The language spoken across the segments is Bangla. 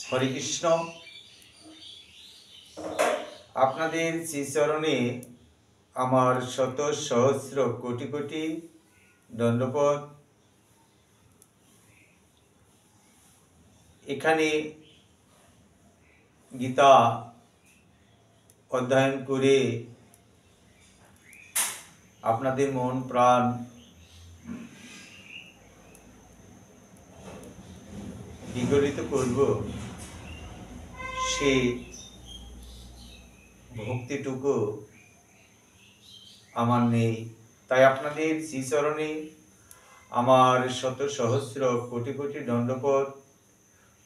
হরে কৃষ্ণ। আপনাদের শ্রীচরণে আমার শত সহস্র কোটি কোটি দণ্ডপদ। এখানে গীতা অধ্যয়ন করে আপনাদের মন প্রাণ বিগলিত করব, সে ভক্তিটুকু আমার নেই। তাই আপনাদের শ্রীচরণে আমার শত সহস্র কোটি কোটি দণ্ডপদ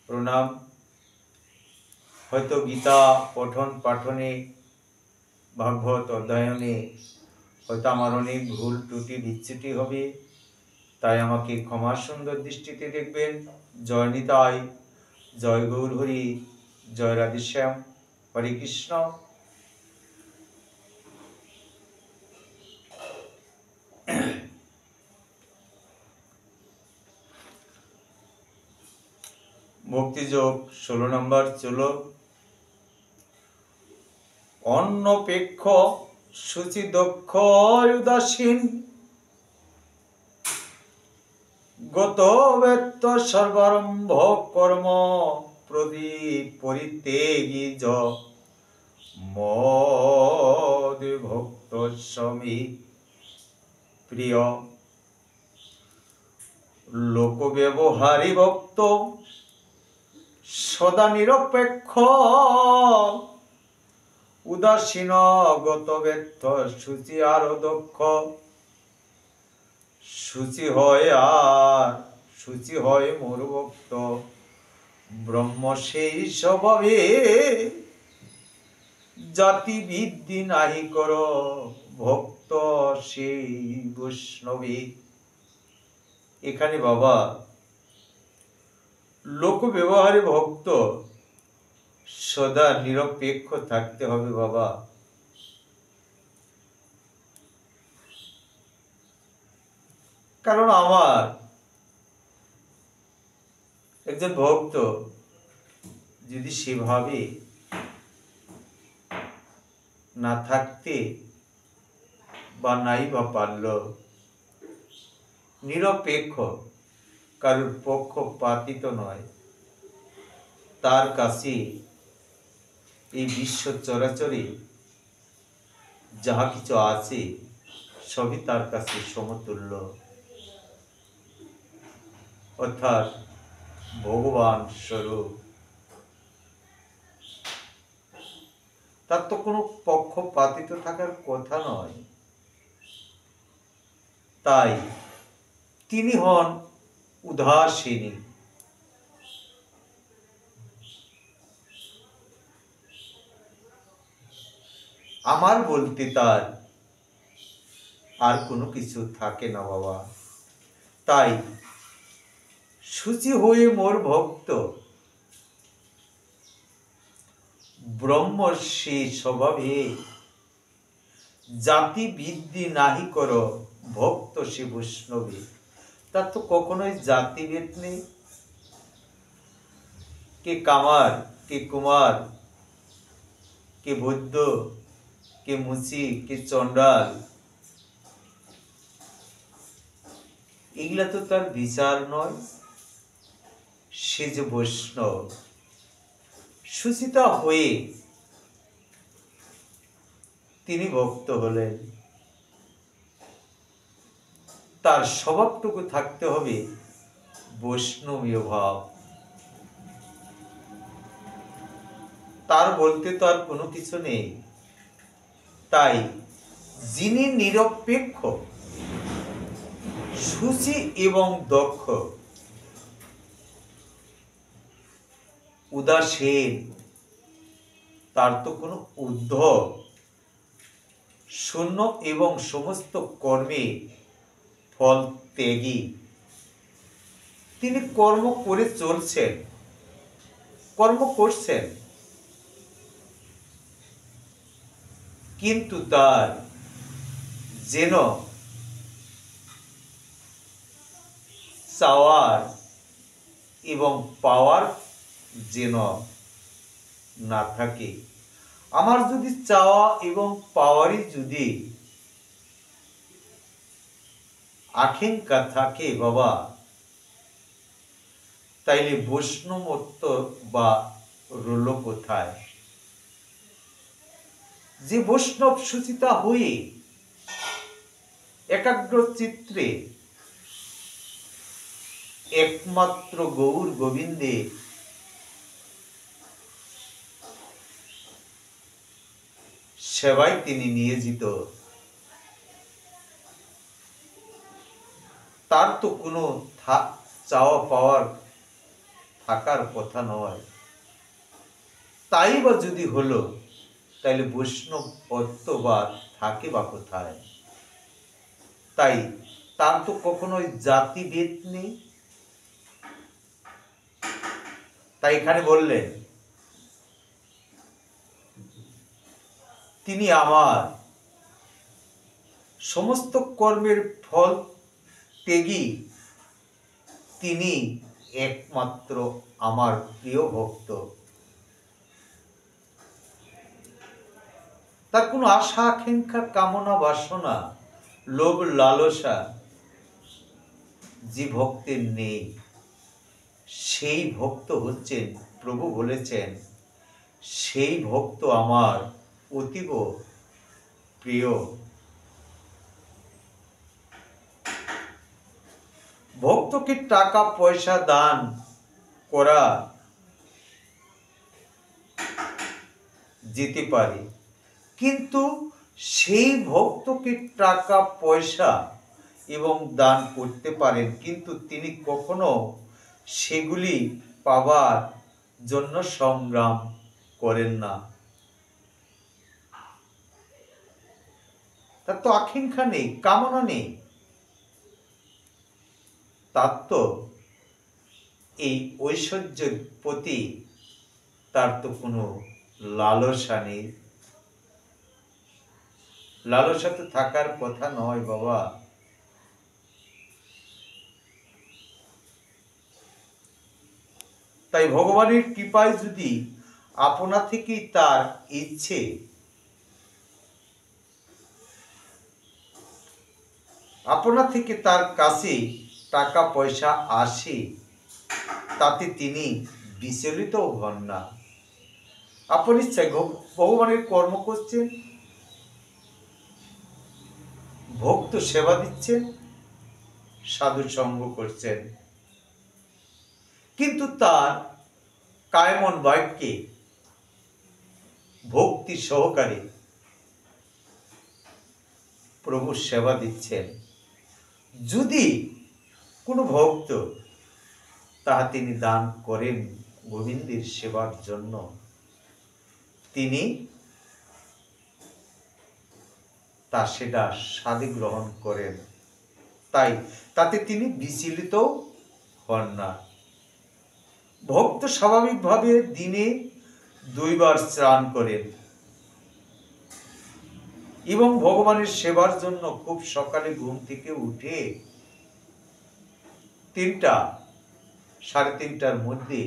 প্রণাম। হয়তো গীতা পঠন পাঠনে, ভাগবত অধ্যয়নে হয়তো আমার অনেক ভুল ত্রুটি বিচ্যুতি হবে, তাই আমাকে ক্ষমা সুন্দর দৃষ্টিতে দেখবেন। জয় নিতাই, জয় গৌর হরি, জয় রাধেশ্যাম, হরে কৃষ্ণ। ভক্তিযোগ 16 নম্বর চলো। অন্নপেক্ষ শুচি দক্ষ উদাসীন, গত বেত্ত সর্বারম্ভ কর্ম প্রদীপ পরিত্যাগী য মদ ভক্ত স্বামী প্রিয়, লোক ব্যবহারী ভক্ত সদা নিরপেক্ষ, উদাসীন গত ব্যর্থ শুচি আর দক্ষ। শুচি হয় মোর ভক্ত, ব্রহ্ম সেই স্বভাবে, জাতি বৃদ্ধি নাহি কর ভক্ত সেই বৈষ্ণবী। এখানে বাবা লোক ব্যবহারে ভক্ত সদা নিরপেক্ষ থাকতে হবে বাবা। কারণ আমার একজন ভক্ত যদি সেভাবে না থাকতে বা নাই বা পারল, নিরপেক্ষ কারোর পক্ষপাতিত নয়, তার কাছে এই বিশ্ব চরাচরে যাহা কিছু আছে সবই তার কাছে সমতুল্য, অর্থাৎ ভগবান স্বরূপ। তার তো কোনো পক্ষপাতিত থাকার কথা নয়। তাই তিনি হন উদাসীনী। আমার বলতে তার আর কোনো কিছু থাকে না বাবা। তাই শুচি হয়ে মোর ভক্ত, ব্রহ্ম সে স্বভাবে, জাতি বৃদ্ধি নাহি কর ভক্ত সে বৈষ্ণবী। তার তো কখনোই জাতিভেদ নেই। কে কামার, কে কুমার, কে বৈদ্য, কে মুচি, কে চণ্ডাল, এগুলা তো তার বিচার নয়। সে যে বৈষ্ণব, সুচিতা হয়ে তিনি ভক্ত হলেন, তার স্বভাবটুকু থাকতে হবে বৈষ্ণবীয় ভাব। তার বলতে তো আর কোনো কিছু নেই। তাই যিনি নিরপেক্ষ, শুচি এবং দক্ষ, উদাসীন, তার তো কোনো ঊর্ধ্ব, শূন্য এবং সমস্ত কর্মে ফল ত্যাগী। তিনি কর্ম করে চলছেন, কর্ম করছেন, কিন্তু তার যেন চাওয়ার এবং পাওয়ার যেন না থাকে। আমার যদি চাওয়া এবং পাওয়ারই যদি আকাঙ্ক্ষা থাকে বাবা, তাইলে বৈষ্ণবত্ব বা রইল কোথায়? যে বৈষ্ণব সুচিতা হয়ে একাগ্র চিত্রে একমাত্র গৌর গোবিন্দে সেবায় তিনি নিয়োজিত, তার তো কোনো চাওয়া পাওয়ার থাকার কথা নয়। তাই বা যদি হলো, তাইলে বৈষ্ণবত্ব বা থাকে বা কোথায়? তাই তার তো কখনোই জাতিভেদ নেই। তাই এখানে বললেন তিনি আমার সমস্ত কর্মের ফল ত্যাগী, তিনি একমাত্র আমার প্রিয় ভক্ত। তার কোনো আশা আকাঙ্ক্ষা কামনা বাসনা লোভ লালসা যে ভক্তের নেই, সেই ভক্ত হচ্ছেন, প্রভু বলেছেন, সেই ভক্ত আমার অতীব প্রিয়। ভক্তকে টাকা পয়সা দান করা যেতে পারে, কিন্তু সেই ভক্তকে টাকা পয়সা এবং দান করতে পারেন, কিন্তু তিনি কখনো সেগুলি পাবার জন্য সংগ্রাম করেন না। তার তো আকাঙ্ক্ষা নেই, কামনা নেই। তার তো এই ঐশ্বর্যের প্রতি তার তো কোনো লালসা নেই। লালসা তো থাকার কথা নয় বাবা। তাই ভগবানের কৃপায় যদি আপনা থেকেই তার ইচ্ছে আপনা থেকে তার কাছে টাকা পয়সা আসে, তাতে তিনি বিচলিত হন না। আপন ইচ্ছায় ভগবানের কর্ম করছেন, ভক্ত সেবা দিচ্ছেন, সাধু সঙ্গ করছেন, কিন্তু তার কায়মন বাক্যে ভক্তি সহকারে প্রভু সেবা দিচ্ছেন। যদি কোনো ভক্ত তাহা তিনি দান করেন গোবিন্দের সেবার জন্য, তিনি তা সেটা সাদে গ্রহণ করেন, তাই তাতে তিনি বিচলিত হন না। ভক্ত স্বাভাবিকভাবে দিনে 2 বার স্নান করেন এবং ভগবানের সেবার জন্য খুব সকালে ঘুম থেকে উঠে 3টা, 3:30টার মধ্যে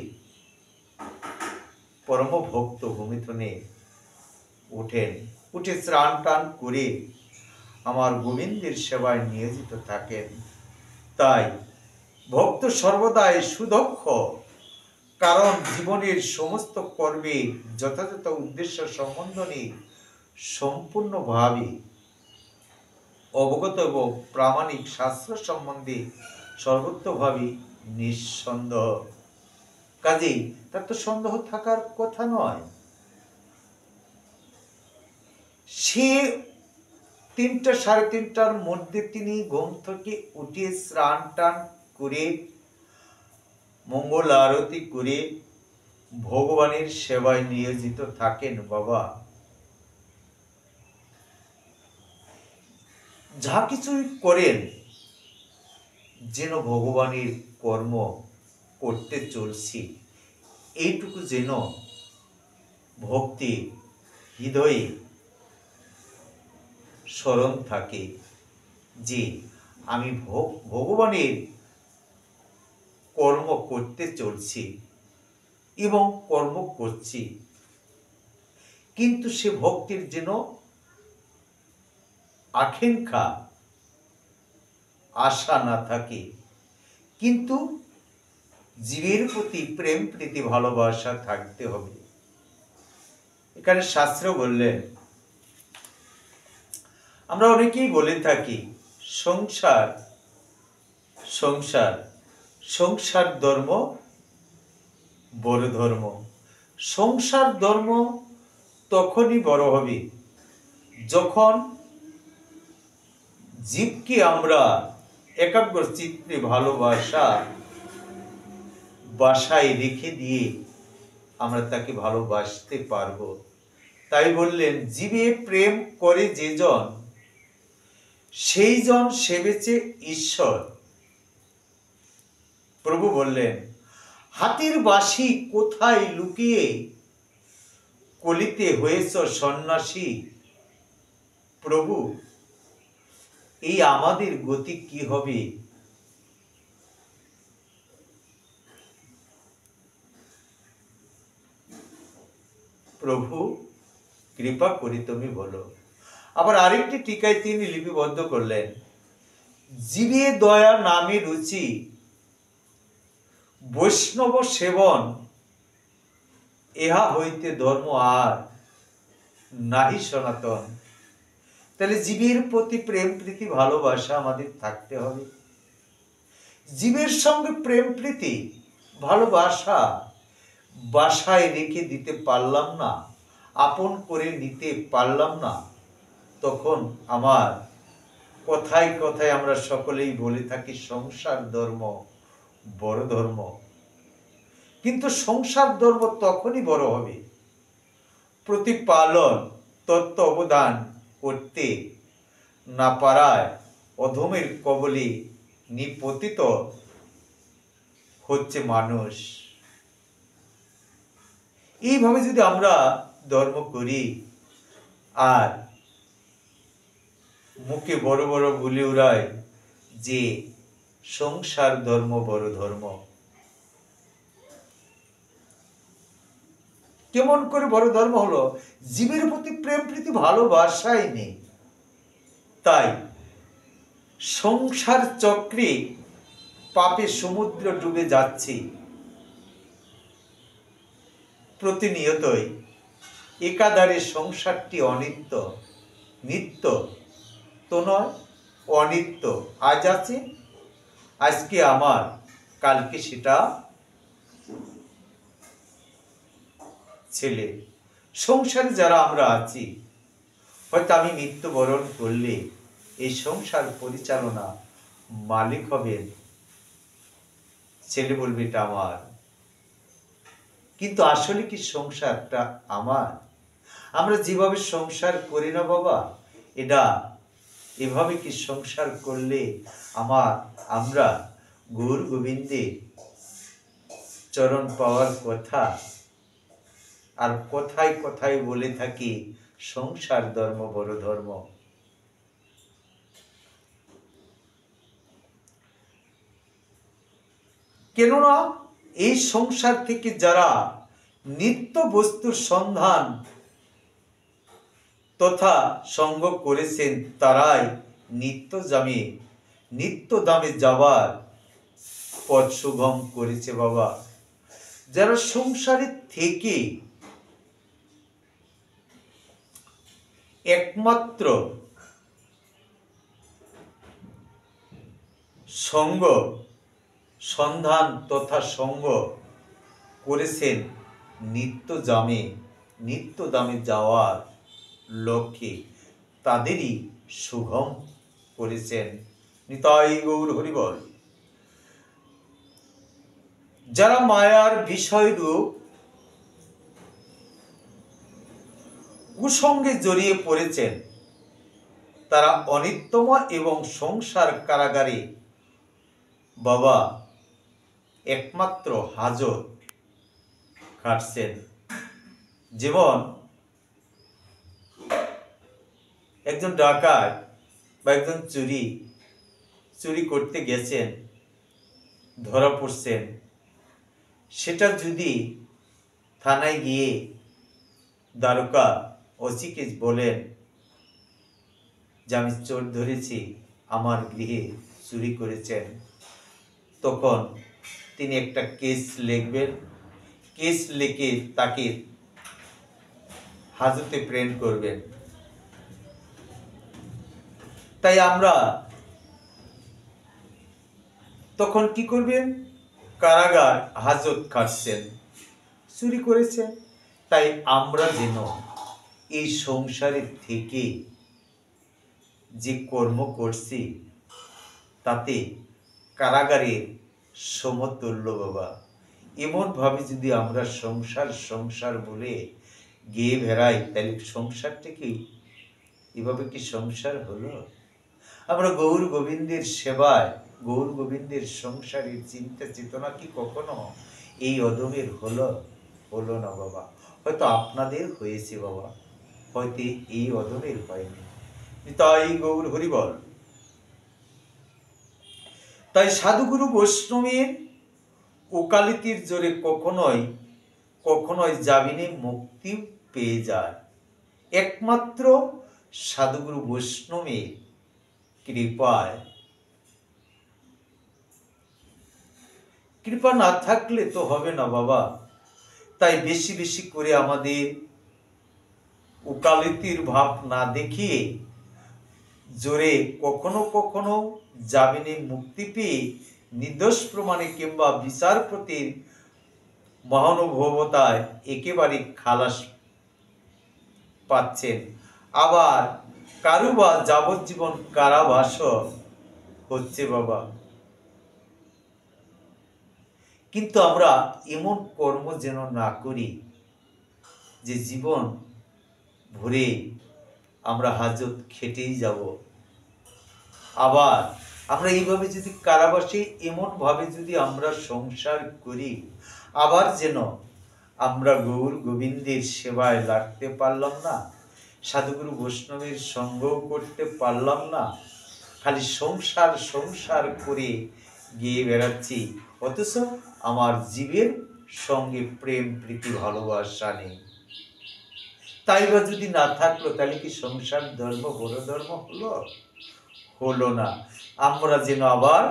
পরম ভক্ত ভূমিথনে উঠেন, উঠে স্নান টান করে আমার গোবিন্দের সেবায় নিয়োজিত থাকেন। তাই ভক্ত সর্বদাই সুদক্ষ, কারণ জীবনের সমস্ত কর্মে যথাযথ উদ্দেশ্য সম্বন্ধ নিয়ে সম্পূর্ণভাবে অবগত এবং প্রামাণিক শাস্ত্র সম্বন্ধে সর্বত্রভাবে নিঃসন্দেহ। কাজেই তার তো সন্দেহ থাকার কথা নয়। সে 3টা 3:30টার মধ্যে তিনি ঘুম থেকে উঠে স্নান টান করে মঙ্গল আরতি করে ভগবানের সেবায় নিয়োজিত থাকেন বাবা। যা কিছুই করেন যেন ভগবানের কর্ম করতে চলছি, এইটুকু যেন ভক্তি হৃদয়ে স্মরণ থাকে যে আমি ভগবানের কর্ম করতে চলছি। এবং কর্ম করছি, কিন্তু সে ভক্তির যেন আকাঙ্ক্ষা আশা না থাকে, কিন্তু জীবের প্রতি প্রেম প্রীতি ভালোবাসা থাকতে হবে। এখানে শাস্ত্র বললেন, আমরা অনেকেই বলে থাকি সংসার সংসার সংসার ধর্ম বড় ধর্ম। সংসার ধর্ম তখনই বড় হবে যখন জীবকে আমরা একাগ্র চিত্তে বাসায় রেখে দিয়ে আমরা তাকে ভালোবাসতে পারবো। তাই বললেন, জীবে প্রেম করে যেজন সেই জন সেবেছে ঈশ্বর। প্রভু বললেন, হাতির বাসি কোথায় লুকিয়ে কলিতে হয়েছ সন্ন্যাসী। প্রভু, এই আমাদের গতি কি হবে? প্রভু কৃপা করি তুমি বলো। আবার আরেকটি টিকায় তিনি লিপিবদ্ধ করলেন, জীবে দয়া নামে রুচি বৈষ্ণব সেবন, ইহা হইতে ধর্ম আর নাহি সনাতন। তাহলে জীবের প্রতি প্রেম প্রীতি ভালোবাসা আমাদের থাকতে হবে। জীবের সঙ্গে প্রেম প্রীতি ভালোবাসা বাসায় রেখে দিতে পারলাম না, আপন করে নিতে পারলাম না, তখন আমার কথায় কথায় আমরা সকলেই বলে থাকি সংসার ধর্ম বড় ধর্ম। কিন্তু সংসার ধর্ম তখনই বড় হবে প্রতিপালন তত্ত্ব অবদান করতে না পারায় অধমের কবলে নিপতিত হচ্ছে মানুষ। এইভাবে যদি আমরা ধর্ম করি আর মুখে বড় বড় বলে উড়াই যে সংসার ধর্ম বড় ধর্ম, কেমন করে বড় ধর্ম হলো? জীবের প্রতি প্রেম প্রীতি ভালোবাসাই নেই। তাই সংসার চক্রে পাপে সমুদ্র ডুবে যাচ্ছি প্রতিনিয়তই। একাধারে সংসারটি অনিত্য, নিত্য তো নয়, অনিত্য। আজ আছে, আজকে আমার, কালকে সেটা ছেলে। সংসারে যারা আমরা আছি, হয়তো আমি মৃত্যুবরণ করলে এই সংসার পরিচালনা মালিক হবেন ছেলে, বলবে এটা আমার। কিন্তু আসলে কি সংসারটা আমার? আমরা যেভাবে সংসার করি না বাবা, এটা এভাবে কি সংসার করলে আমরা গৌর গোবিন্দের চরণ পাওয়ার কথা? আর কোথায় কোথায় বলে থাকি সংসার ধর্ম বড় ধর্ম। কেননা এই সংসার থেকে যারা নিত্য বস্তুর সন্ধান তথা সঙ্গ করেছেন, তারাই নিত্য দামে যাবার পথ সুগম করেছে বাবা। যারা সংসারে থেকে একমাত্র সঙ্গ সন্ধান তথা সঙ্গ করেছেন নিত্য দামে যাওয়ার লক্ষ্যে, তাদেরই সুগম করেছেন। নিতাই গৌর হরিবল। যারা মায়ার বিষয়রূপ কুসঙ্গে জড়িয়ে পড়েছেন, তারা অনিত্যম এবং সংসার কারাগারে বাবা একমাত্র হাজত খাটছেন। যেমন একজন ডাকাত বা একজন চুরি করতে গেছেন, ধরা পড়ছেন, সেটা যদি থানায় গিয়ে দ্বারকা ওসিকে বলেন যে আমি চোর ধরেছি, আমার গৃহে চুরি করেছেন, তখন তিনি একটা কেস লিখবেন, কেস লিখে তাকে হাজতে প্রেরণ করবেন। তাই আমরা তখন কি করবেন? কারাগার হাজত খাটছেন, চুরি করেছেন। তাই আমরা যেন এই সংসারে থেকে যে কর্ম করছি তাতে কারাগারের সমতুল্য বাবা। এমনভাবে যদি আমরা সংসার সংসার বলে গেয়ে বেড়াই, তাহলে সংসারটা কি এভাবে কি সংসার হলো? আমরা গৌর গোবিন্দের সেবায়, গৌর গোবিন্দের সংসারের চিন্তা চেতনা কি কখনো এই অদমের হলো? হলো না বাবা। হয়তো আপনাদের হয়েছে বাবা, হয়তো এই অদমের হয়নি। তাই গৌর হরিবল। তাই সাধুগুরু বৈষ্ণবের ওকালতির জোরে কখনোই কখনোই যাবিনে মুক্তি পেয়ে যায়। একমাত্র সাধুগুরু বৈষ্ণবের কৃপায়। কৃপা না থাকলে তো হবে না বাবা। তাই বেশি বেশি করে আমাদের ওকালতির ভাব না দেখিয়ে জোরে কখনো কখনো জামিনে মুক্তি পেয়ে নির্দোষ প্রমাণে কিংবা বিচারপতির মহানুভবতায় একেবারে খালাস পাচ্ছেন, আবার কারু বা যাবজ্জীবন কারাবাস হচ্ছে বাবা। কিন্তু আমরা এমন কর্ম যেন না করি যে জীবন ভরে আমরা হাজত খেটেই যাব। আবার আমরা এইভাবে যদি কারাবাসে এমনভাবে যদি আমরা সংসার করি, আবার যেন আমরা গৌর গোবিন্দের সেবায় লাগতে পারলাম না, সাধুগুরু বৈষ্ণবের সঙ্গও করতে পারলাম না, খালি সংসার সংসার করে গিয়ে বেড়াচ্ছি, অথচ আমার জীবের সঙ্গে প্রেম প্রীতি ভালোবাসা নেই। তাই বা যদি না থাকলো, তাহলে কি সংসার ধর্ম বড় ধর্ম হলো? হলো না। আমরা যেন আবার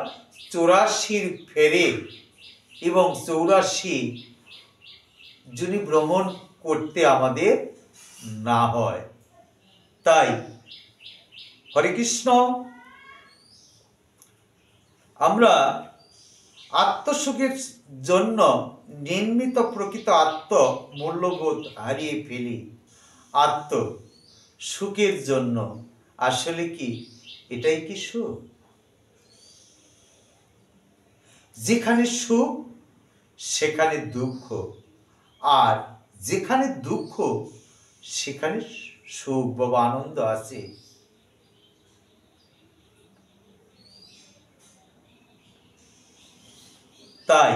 84 ফেরে এবং 84 যোনি ভ্রমণ করতে আমাদের না হয়। তাই হরে কৃষ্ণ, আমরা আত্মসুখের জন্য নির্মিত প্রকৃত আত্ম মূল্যবোধ হারিয়ে ফেলি। আত্ম সুখের জন্য আসলে কি এটাই কি সুখ? যেখানে সুখ সেখানে দুঃখ, আর যেখানে দুঃখ সেখানে সুখ বাবা, আনন্দ আছে। তাই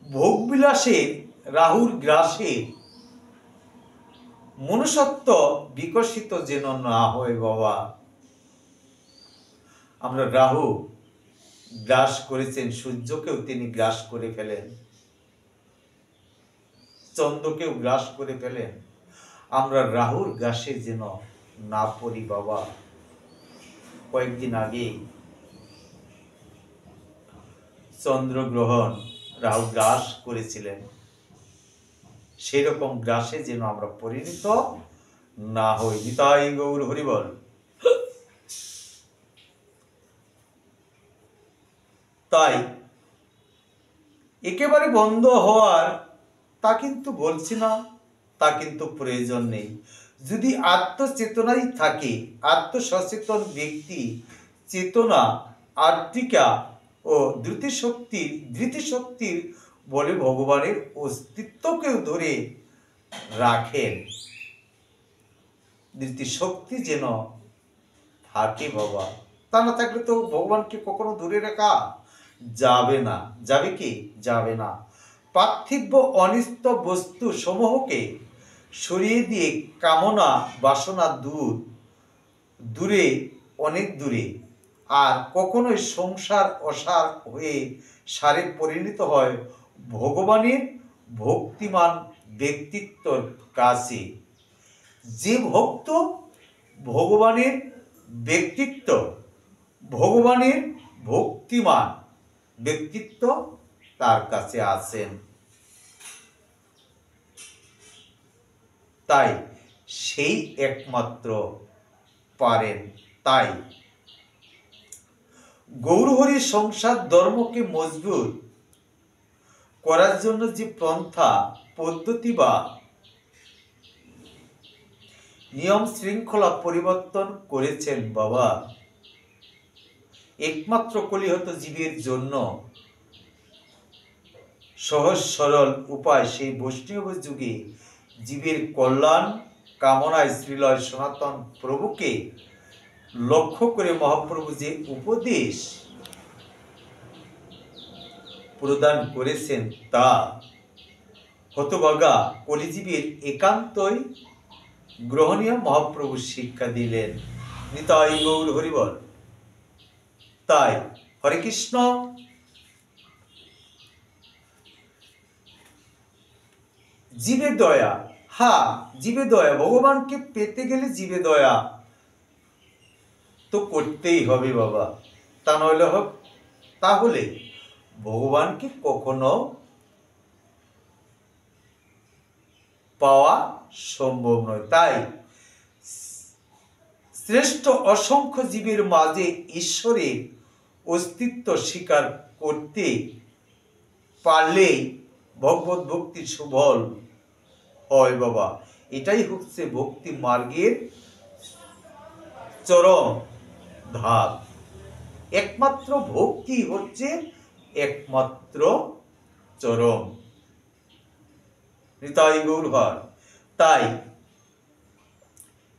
ভোগবিলাসে রাহুর গ্রাসে মনুষ্যত্ব বিকশিত যেন না হয় বাবা। আমরা রাহু গ্রাস করেছেন, সূর্যকেও তিনি গ্রাস করে ফেলেন, চন্দ্রকেও গ্রাস করে ফেলেন। আমরা রাহুর গ্রাসে যেন না পড়ি বাবা। কয়েকদিন আগে চন্দ্রগ্রহণ রাহু গ্রাস করেছিলেন, সেই রকম গ্রাসে যেন আমরা পরিণত না হই। নিতাই গৌর হরিবল। তাই একেবারে বন্ধ হওয়ার তা কিন্তু বলছি না, তা কিন্তু প্রয়োজন নেই। যদি আত্মচেতনাই থাকে, আত্মসচেতন ব্যক্তি চেতনা আত্মিকা ও ধৃতিশক্তির বলে ভগবানের অস্তিত্বকেও ধরে রাখেন। ধৃতিশক্তি যেন থাকে বাবা, তা না থাকলে তো ভগবানকে কখনো ধরে রাখা যাবে না। যাবে কি? যাবে না। পার্থিব অনিষ্ট বস্তু সমূহকে সরিয়ে দিয়ে কামনা বাসনা দূরে অনেক দূরে, আর কখনোই সংসার অসার হয়ে সারে পরিণত হয় ভগবানের ভক্তিমান ব্যক্তিত্বর কাছে। যে ভক্ত ভগবানের ব্যক্তিত্ব, ভগবানের ভক্তিমান ব্যক্তিত্ব তার কাছে আছেন, তাই সেই একমাত্র পারেন। তাই গৌরহরি সংসার ধর্মকে মজবুত করার জন্য যে পন্থা পদ্ধতি বা নিয়ম শৃঙ্খলা পরিবর্তন করেছেন বাবা, একমাত্র কলিহত জীবের জন্য সহজ সরল উপায়। সেই বৈষ্ণব যুগে জীবের কল্যাণ কামনায় শ্রীলয় সনাতন প্রভুকে লক্ষ্য করে মহাপ্রভু যে উপদেশ প্রদান করেছেন তা হতভাগা কলিজীবের একান্তই গ্রহণীয়। মহাপ্রভু শিক্ষা দিলেন। নিতাই গৌর হরিবল। তাই হরে কৃষ্ণ। জীবে দয়া, জীবে দয়া, ভগবানকে পেতে গেলে জীবে দয়া তো করতেই হবে বাবা, তা নইলে তাহলে ভগবানকে কখনো পাওয়া সম্ভব নয়। তাই শ্রেষ্ঠ অসংখ্য জীবের মাঝে ঈশ্বরের অস্তিত্ব স্বীকার করতে পারলেই ভগবত ভক্তি সুফল হয় বাবা। এটাই হচ্ছে ভক্তি মার্গের চরম ধাপ। একমাত্র ভক্তি হচ্ছে একমাত্র চরম। নিতাই গৌর হর। তাই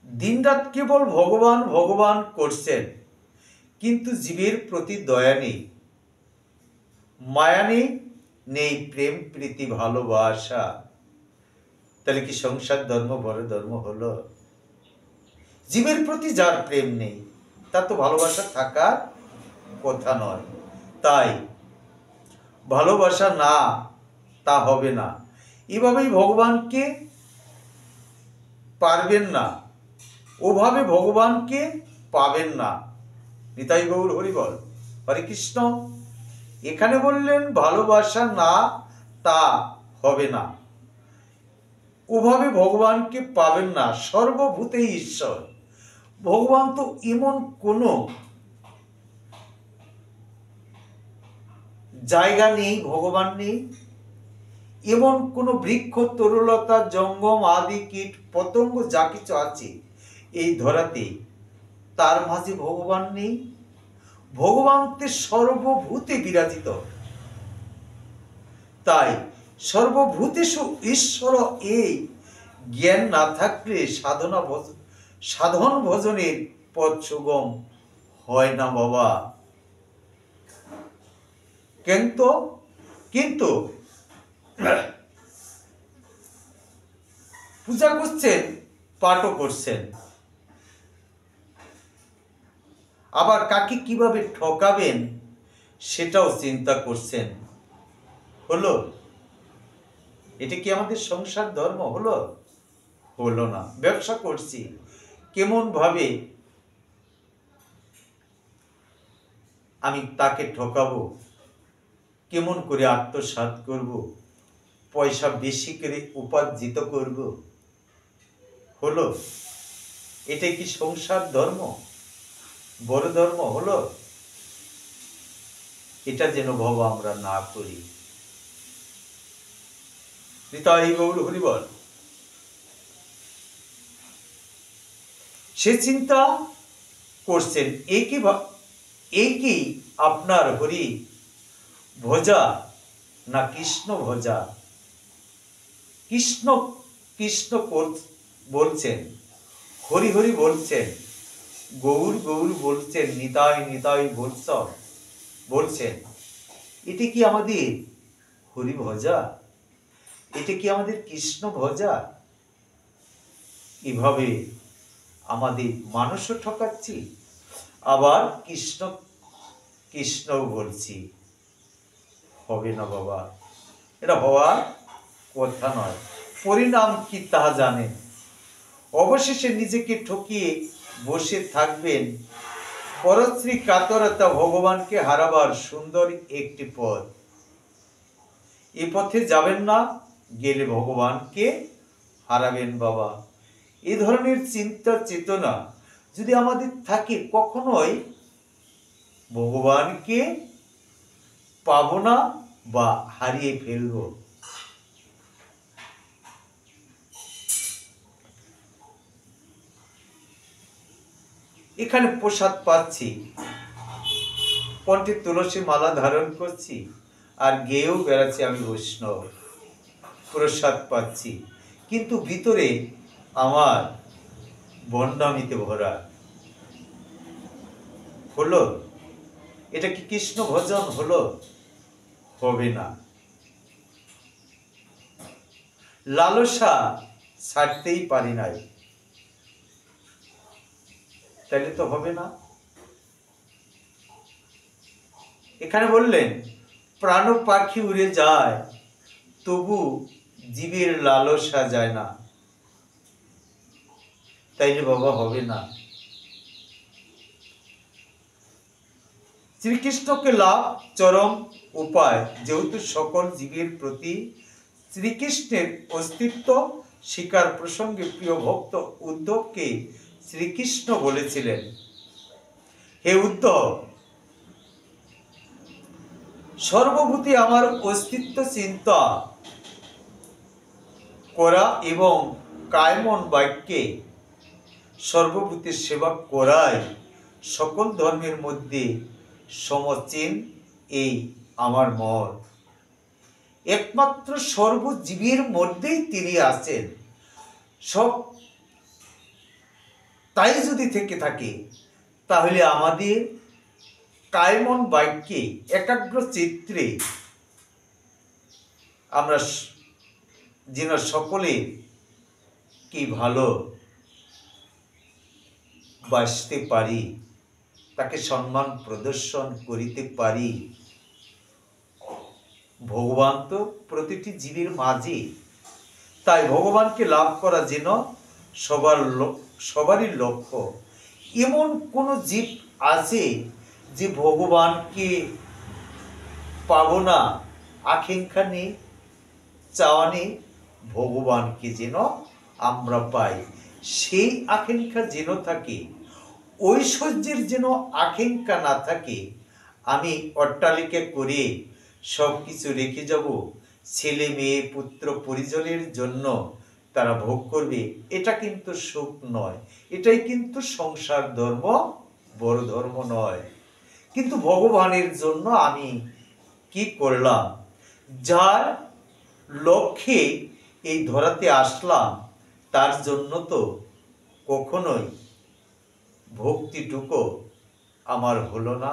দিনরাত কেবল ভগবান ভগবান করছেন, কিন্তু জীবের প্রতি দয়া নেই, মায়া নেই, নেই প্রেম প্রীতি ভালোবাসা। তাহলে কি সংসার ধর্ম বড় ধর্ম হলো? জীবের প্রতি যার প্রেম নেই তার তো ভালোবাসা থাকার কথা নয়। তাই ভালোবাসা না, তা হবে না। এভাবেই ভগবানকে পারবেন না, ওভাবে ভগবানকে পাবেন না। নিতাই গৌর হরিবল। হরে কৃষ্ণ। এখানে বললেন ভালোবাসা না, তা হবে না, ওভাবে ভগবানকে পাবেন না। সর্বভূতেই ঈশ্বর। ভগবান তো এমন কোনো জায়গা নেই, ভগবান নেই এমন কোনো বৃক্ষ তরুলতা জঙ্গম আদি কীট পতঙ্গ যা কিছু আছে এই ধরাতে, তার মাঝে ভগবান নেই। ভগবান তো সর্বভূতে বিরাজিত। তাই সর্বভূতেষু ঈশ্বর এই জ্ঞান না থাকলে সাধন ভজনের পথ সুগম হয় না বাবা। কিন্তু পূজা করছেন, পাঠও করছেন, আবার কাকে কিভাবে ঠকাবেন সেটাও চিন্তা করছেন। হলো? এটা কি আমাদের সংসার ধর্ম হলো? হলো না। ব্যবসা করছি, কেমন ভাবে আমি তাকে ঠকাবো, কেমন করে আত্মসাৎ করব, পয়সা বেশি করে উপার্জিত করব। হলো? এটা কি সংসার ধর্ম বড় ধর্ম হলো? এটা যেন বাবা আমরা না করি। নিতাই গৌর হরিবল। সে চিন্তা করছেন এই কি আপনার হরি ভজা না কৃষ্ণ ভজা? কৃষ্ণ কৃষ্ণ বলছেন, হরি হরি বলছেন, গৌর গৌর বলছেন, নিতাই নিতাই বলছেন। এটা কি আমাদের হরি ভজা? এটা কি আমাদের কৃষ্ণ ভজা? এভাবে আমাদের মানুষও ঠকাচ্ছি, আবার কৃষ্ণ কৃষ্ণও বলছি। হবে না বাবা, এটা হওয়ার কথা নয়, পরিণাম কি তাহা জানেন। অবশেষে নিজেকে ঠকিয়ে বসে থাকবেন। পরশ্রী কাতরতা ভগবানকে হারাবার সুন্দর একটি পথ। এ পথে যাবেন না, গেলে ভগবানকে হারাবেন বাবা। এ ধরনের চিন্তা চেতনা যদি আমাদের থাকে, কখনোই ভগবানকে পাবো না বা হারিয়ে ফেলব। এখানে প্রসাদ পাচ্ছি, কণ্ঠে তুলসী মালা ধারণ করছি, আর গেয়েও বেড়াচ্ছি আমি বৈষ্ণব, প্রসাদ পাচ্ছি, কিন্তু ভিতরে আমার বন্ডামিতে ভরা। হলো? এটা কি কৃষ্ণ ভজন হলো? হবে না। লালসা ছাড়তেই পারি নাই, তাহলে তো হবে না। এখানে বললেন প্রাণ পাখি উড়ে যায়, তবু জীবের লালসা যায় না, তাইলে বাবা হবে না। শ্রীকৃষ্ণকে লাভ চরম উপায়, যেহেতু সকল জীবের প্রতি শ্রীকৃষ্ণের অস্তিত্ব স্বীকার প্রসঙ্গে প্রিয় ভক্ত উদ্ধবকে শ্রীকৃষ্ণ বলেছিলেন, হে উদ্ধব, সর্বভূতে আমার অস্তিত্ব চিন্তা করা এবং কায়মন বাক্যে সর্বভূতের সেবা করাই সকল ধর্মের মধ্যে সমচীন, এই আমার মত। একমাত্র সর্বজীবের মধ্যেই তিনি আছেন। সব তাই যদি থেকে থাকে, তাহলে আমাদের কায়মন বাক্যে একাগ্র চিত্রে আমরা যেন সকলে কি ভালো বাসতে পারি, তাকে সম্মান প্রদর্শন করিতে পারি। ভগবান তো প্রতিটি জীবের মাঝে, তাই ভগবানকে লাভ করা যেন সবারই লক্ষ্য। এমন কোন জীব আছে যে ভগবানকে পাবো না, আকাঙ্ক্ষা নেই, চাওয়া নেই? ভগবানকে যেন আমরা পাই, সেই আকাঙ্ক্ষা যেন থাকে। ঐশ্বর্যের যেন আকাঙ্ক্ষা না থাকে, আমি অট্টালিকা করে সব কিছু রেখে যাব, ছেলে মেয়ে পুত্র পরিজনের জন্য তারা ভোগ করবে, এটা কিন্তু সুখ নয়, এটাই কিন্তু সংসার ধর্ম, বড় ধর্ম নয়। কিন্তু ভগবানের জন্য আমি কি করলাম? যার লক্ষ্যে এই ধরাতে আসলাম, তার জন্য তো কখনোই ভক্তিটুকু আমার হলো না,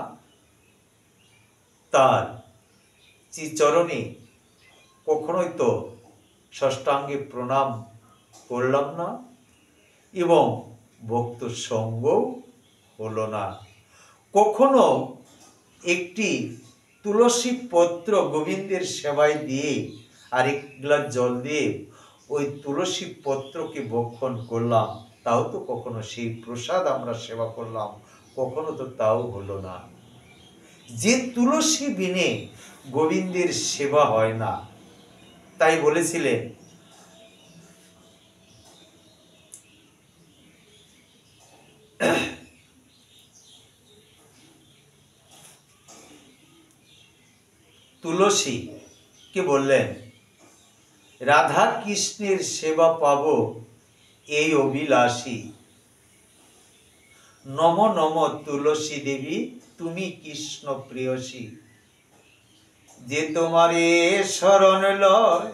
তার শ্রীচরণে কখনোই তো ষষ্ঠাঙ্গে প্রণাম করলাম না, এবং ভক্ত সঙ্গ হলো না। কখনো একটি তুলসী পত্র গোবিন্দের সেবায় দিয়ে আর এক গ্লাস জল দিয়ে ওই তুলসী পত্রকে ভক্ষণ করলাম, তাও তো কখনো সেই প্রসাদ আমরা সেবা করলাম, কখনো তো তাও হলো না। যে তুলসী বিনে গোবিন্দের সেবা হয় না, তাই বলেছিলেন তুলসী কে বললেন, রাধা কৃষ্ণের সেবা পাব এই অভিলাষী, নম নম তুলসী দেবী তুমি কৃষ্ণ প্রেয়সী। যে তোমারে শরণ লয়,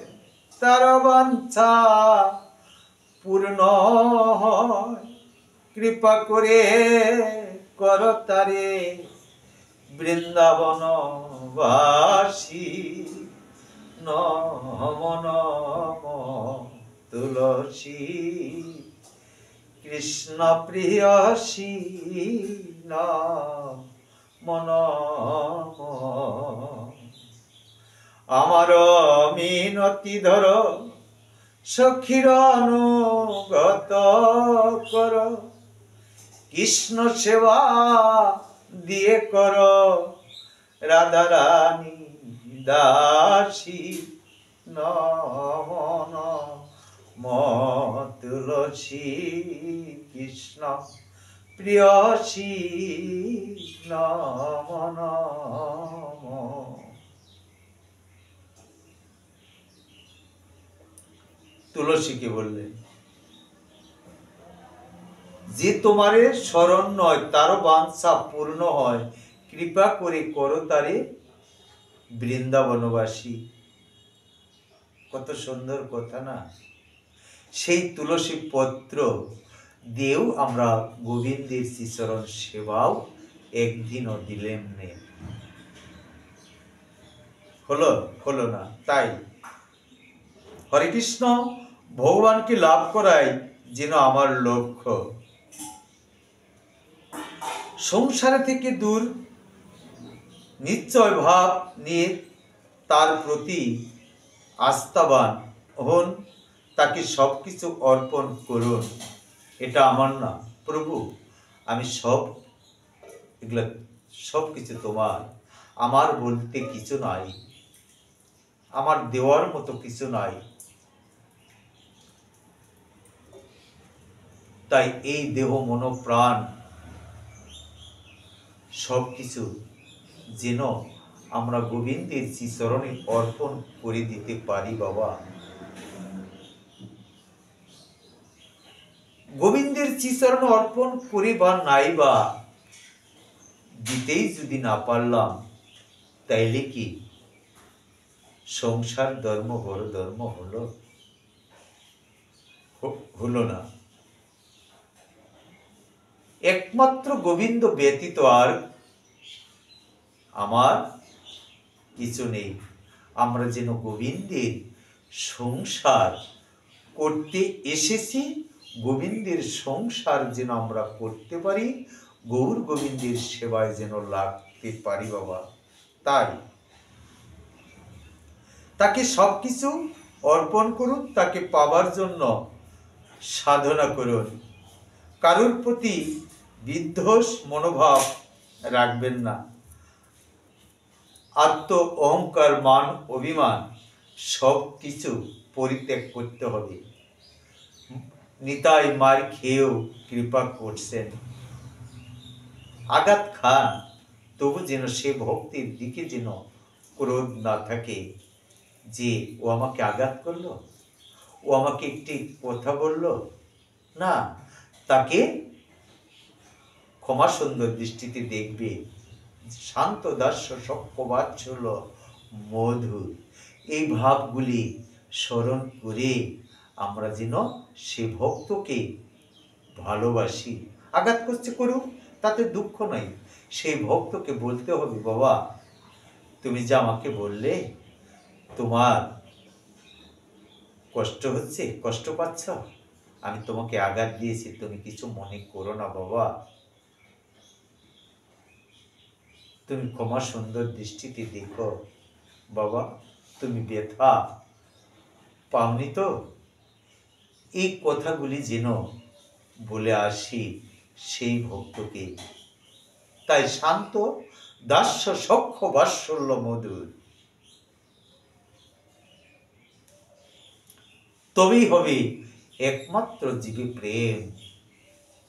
তার বাঞ্ছা পূর্ণ হয়, কৃপা করে কর তারে বৃন্দাবন বাসী। নম নম তুলসী কৃষ্ণ প্রিয়সী, নম নম। আমার মিনতি ধর সখীর অনুগত কর, কৃষ্ণ সেবা দিয়ে কর রাধারানী দাসী নমন তুলসী কৃষ্ণ প্রিয়সী নমন। তুলসীকে বললেন, যে তোমারে শরণ নয় তারও বাঞ্ছা পূর্ণ হয়, কৃপা করে করো তারে বৃন্দাবনবাসী। কত সুন্দর কথা না। সেই তুলসী পত্র দিয়েও আমরা গোবিন্দের শ্রীচরণ সেবাও একদিনও দিলেন নে, হলো না। তাই হরে কৃষ্ণ ভগবানকে লাভ করাই যেন আমার লক্ষ্য। সংসারে থেকে দূর নিশ্চয় ভাব নিয়ে তার প্রতি আস্থাবান হন, তাকে সবকিছু অর্পণ করুন। এটা আমার না প্রভু, আমি এগুলো সব কিছু তোমার, আমার বলতে কিছু নাই, আমার দেওয়ার মতো কিছু নাই। তাই এই দেহ মন প্রাণ সবকিছু যেন আমরা গোবিন্দের শ্রীচরণে অর্পণ করে দিতে পারি বাবা। গোবিন্দের শ্রীচরণে অর্পণ করে বা নাই বা দিতেই যদি না পারলাম, তাইলে কি সংসার ধর্ম বড় ধর্ম হলো না? একমাত্র গোবিন্দ ব্যতীত আর আমার কিছু নেই। আমরা যেন গোবিন্দের সংসার করতে এসেছি, গোবিন্দের সংসার যেন আমরা করতে পারি, গৌর গোবিন্দের সেবায় যেন লাগতে পারি বাবা। তাই তাকে সবকিছু অর্পণ করুন, তাকে পাবার জন্য সাধনা করুন। কারোর প্রতি বিদ্বেষ মনোভাব রাখবেন না। আত্ম অহংকার মান অভিমান সব কিছু পরিত্যাগ করতে হবে। নিতাই মার খেয়েও কৃপা করছেন, আঘাত খান তবু যেন সে ভক্তির দিকে যেন ক্রোধ না থাকে, যে ও আমাকে আঘাত করলো, ও আমাকে একটি কথা বলল না, তাকে ক্ষমা সুন্দর দৃষ্টিতে দেখবে। শান্ত দাস্য সক্ষ বাৎসল্য মধুর, এই ভাবগুলি স্মরণ করে আমরা যেন সে ভক্তকে ভালোবাসি। আঘাত করছে করুক, তাতে দুঃখ নাই। সেই ভক্তকে বলতে হবে, বাবা তুমি যা আমাকে বললে, তোমার কষ্ট হচ্ছে, কষ্ট পাচ্ছ, আমি তোমাকে আঘাত দিয়েছি, তুমি কিছু মনে করো না বাবা, তুমি ক্ষমা সুন্দর দৃষ্টিতে দেখো বাবা, তুমি ব্যথা পাওনি তো। এই কথাগুলি যেন বলে আসি সেই ভক্তকে। তাই শান্ত দাস্য সক্ষ বাৎসল্য মধুর, তবেই হবে একমাত্র জীবে প্রেম।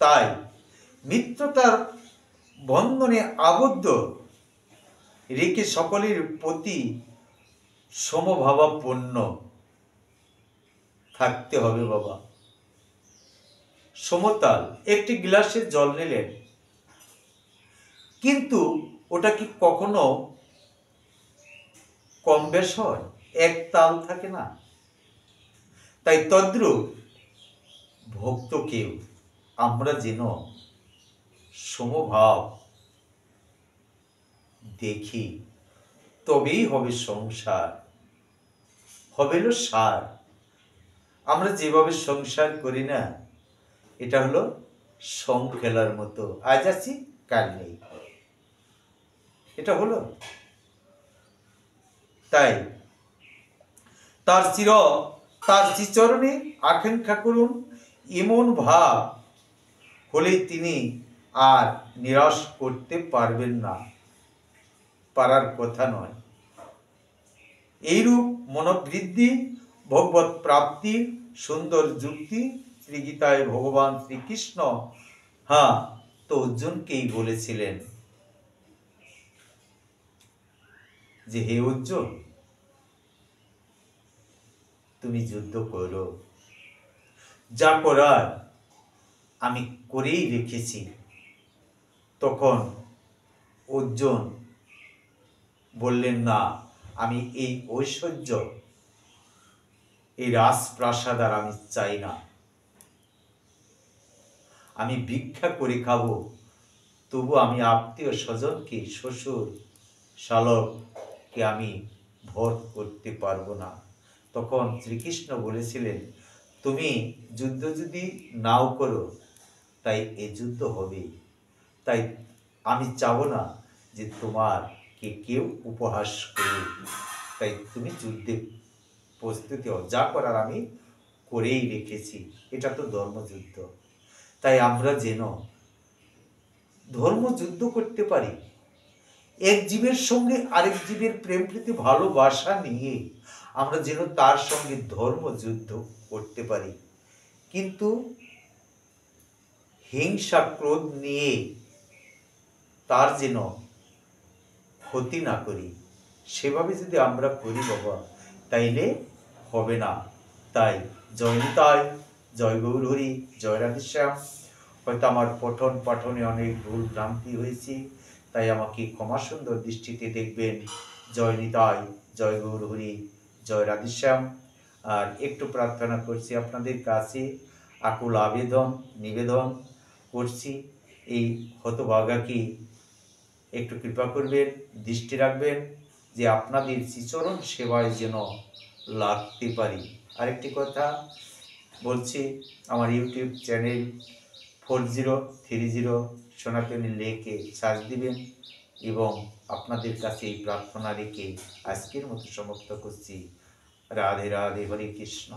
তাই মিত্রতার বন্ধনে আবদ্ধ রেখে সকলের প্রতি সমভাবাপন্ন থাকতে হবে বাবা। সমতাল একটি গ্লাসে জল নিলেন, কিন্তু ওটা কি কখনো কম বেশ হয়? এক তাল থাকে না। তাই তদ্রূপ ভক্তকেও আমরা যেন সমভাব দেখি, তবেই হবে সংসার, হবে সার। আমরা যেভাবে সংসার করি না, এটা হলো সং খেলার মতো, আজ আছি কাল নেই, এটা হলো। তাই তার শ্রীচরণে আকাঙ্ক্ষা করুন। এমন ভাব হলে তিনি আর নিরাশ করতে পারবেন না, পারার কথা নয়। এইরূপ মনোবৃদ্ধি ভগবত প্রাপ্তির সুন্দর যুক্তি শ্রীগীতায় ভগবান শ্রীকৃষ্ণ তো অর্জুনকেই বলেছিলেন যে হে অর্জুন, তুমি যুদ্ধ করো, যা করার আমি করেই রেখেছি। তখন অর্জুন বললেন, না, আমি এই ঐশ্বর্য, এই রাজপ্রাসাদ আর আমি চাই না। আমি ভিক্ষা করে খাবো, তবু আমি আত্মীয় স্বজনকে, শ্বশুর শালককে আমি ভোট করতে পারবো না। তখন শ্রীকৃষ্ণ বলেছিলেন, তুমি যুদ্ধ যদি নাও করো, তাই এ যুদ্ধ হবেই। তাই আমি চাবো না যে তোমারকে কেউ উপহাস করুক। তাই তুমি যুদ্ধে প্রস্তুতি হও, যা করার আমি করেই রেখেছি। এটা তো ধর্মযুদ্ধ। তাই আমরা যেন ধর্মযুদ্ধ করতে পারি, এক জীবের সঙ্গে আরেক জীবের প্রেম প্রীতি ভালোবাসা নিয়ে আমরা যেন তার সঙ্গে ধর্মযুদ্ধ করতে পারি, কিন্তু হিংসা ক্রোধ নিয়ে তার যেন ক্ষতি না করি। সেভাবে যদি আমরা করি বাবা, তাইলে হবে না। তাই জয় নিতাই, জয় গৌরহরি, জয় রাধেশ্যাম। হয়তো আমার পঠন পাঠনে অনেক ভুল ভ্রান্তি হয়েছে, তাই আমাকে ক্ষমা সুন্দর দৃষ্টিতে দেখবেন। জয় নিতাই, জয় গৌরহরি, জয় রাধেশ্যাম। আর একটু প্রার্থনা করছি আপনাদের কাছে, আকুল আবেদন নিবেদন করছি, এই হতভাগাকে একটু কৃপা করবেন, দৃষ্টি রাখবেন, যে আপনাদের শ্রীচরণ সেবায় যেন লাগতে পারি। আরেকটি কথা বলছি, আমার ইউটিউব চ্যানেল 4030 সনাতনী লেখে সার্চ দিবেন, এবং আপনাদের কাছে এই প্রার্থনা রেখে আজকের মতো সমাপ্ত করছি। রাধে রাধে, হরে কৃষ্ণ।